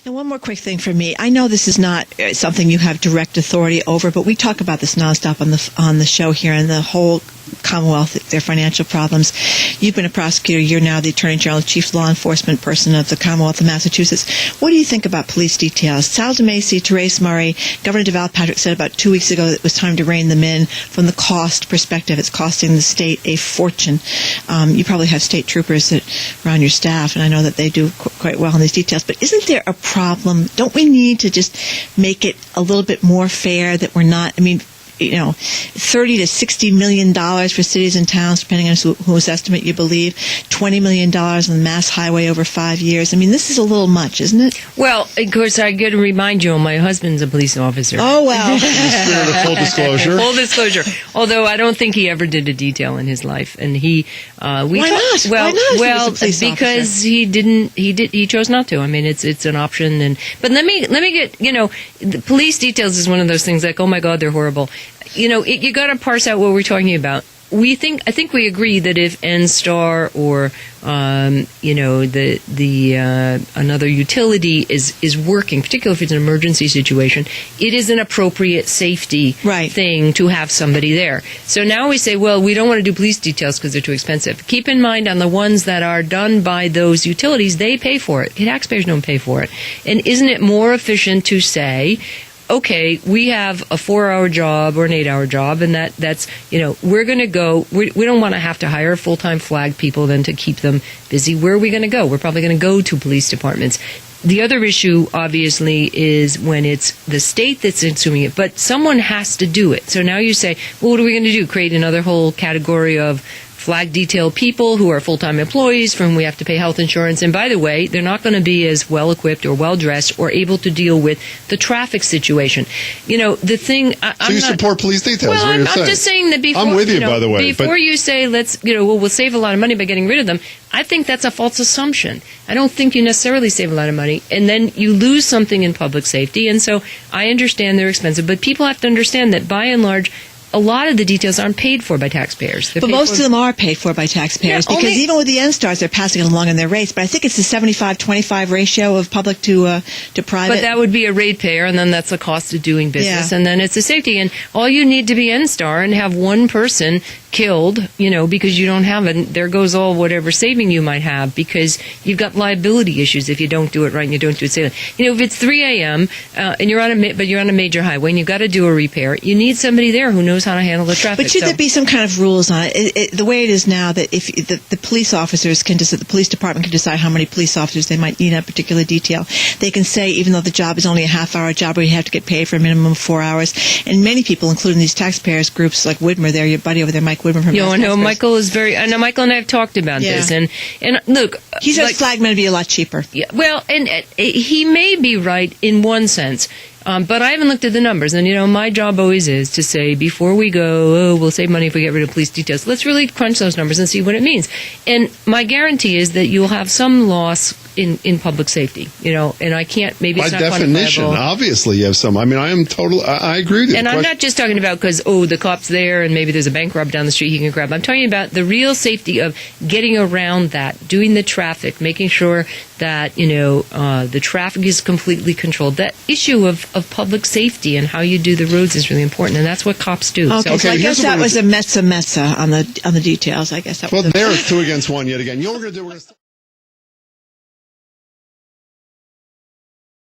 And one more quick thing for me. I know this is not something you have direct authority over, but we talk about this nonstop on the show here, and the whole Commonwealth, their financial problems. You've been a prosecutor. You're now the Attorney General, Chief Law Enforcement Person of the Commonwealth of Massachusetts. What do you think about police details? Sal DeMacy, Therese Murray, Governor DeVal Patrick said about 2 weeks ago that it was time to rein them in from the cost perspective. It's costing the state a fortune. You probably have state troopers that are on your staff, and I know that they do quite well in these details. But isn't there a problem? Don't we need to just make it a little bit more fair that we're not, $30 to $60 million for cities and towns, depending on whose estimate you believe, $20 million on the Mass Highway over 5 years. This is a little much, isn't it? Well, of course, I got to remind you, my husband's a police officer. Oh, well. In the spirit of full disclosure. Full disclosure. Although I don't think he ever did a detail in his life. And why not? Why not? Well, because he chose not to. It's an option. But let me get, the police details is one of those things like, oh my God, they're horrible. You got to parse out what we're talking about. I think we agree that if NSTAR or another utility is working, particularly if it's an emergency situation, it is an appropriate safety thing to have somebody there. So now we say, well, we don't want to do police details because they're too expensive. Keep in mind, on the ones that are done by those utilities, they pay for it. Taxpayers don't pay for it. And isn't it more efficient to say, okay, we have a 4-hour job or an 8-hour job, and that's we're going to go. We don't want to have to hire full-time flag people then to keep them busy. Where are we going to go? We're probably going to go to police departments. The other issue, obviously, is when it's the state that's assuming it, but someone has to do it. So now you say, well, what are we going to do? Create another whole category of flag detail people who are full-time employees for whom we have to pay health insurance. And by the way, they're not going to be as well-equipped or well-dressed or able to deal with the traffic situation. The thing... So you support police details? Well, I'm just saying that before... I'm with you, by the way. Before you say, we'll save a lot of money by getting rid of them, I think that's a false assumption. I don't think you necessarily save a lot of money, and then you lose something in public safety. And so I understand they're expensive, but people have to understand that by and large, a lot of the details aren't paid for by taxpayers. But most of them are paid for by taxpayers, because even with the NSTARs, they're passing it along in their rates. But I think it's a 75-25 ratio of public to private. But that would be a ratepayer, and then that's the cost of doing business, and then it's a safety. And all you need to be NSTAR and have one person killed, because you don't have it. There goes all whatever saving you might have, because you've got liability issues if you don't do it right and you don't do it safely. If it's 3 a.m. And you're on a major highway and you've got to do a repair, you need somebody there who knows how to handle the traffic. But should there be some kind of rules on it? The way it is now, that if the police officers the police department can decide how many police officers they might need in a particular detail. They can say, even though the job is only a half-hour job, where you have to get paid for a minimum of 4 hours. And many people, including these taxpayers groups like Widmer, there, your buddy over there, Mike Widmer from Michael is very... I know Michael and I have talked about this. And look... He says flagmen would be a lot cheaper. Yeah, well, and he may be right in one sense. But I haven't looked at the numbers. And, my job always is to say, before we go, we'll save money if we get rid of police details. Let's really crunch those numbers and see what it means. And my guarantee is that you'll have some loss in public safety, and I can't, maybe it's not quantifiable. By definition, obviously you have some. I agree with you. And I'm not just talking about because, the cop's there and maybe there's a bank rob down the street he can grab. I'm talking about the real safety of getting around that, doing the traffic, making sure that, the traffic is completely controlled. That issue of public safety and how you do the roads is really important, and that's what cops do. Okay, so I guess that was a mezza on the details. I guess that was... Well, there, 2 against 1 yet again. We're going to do...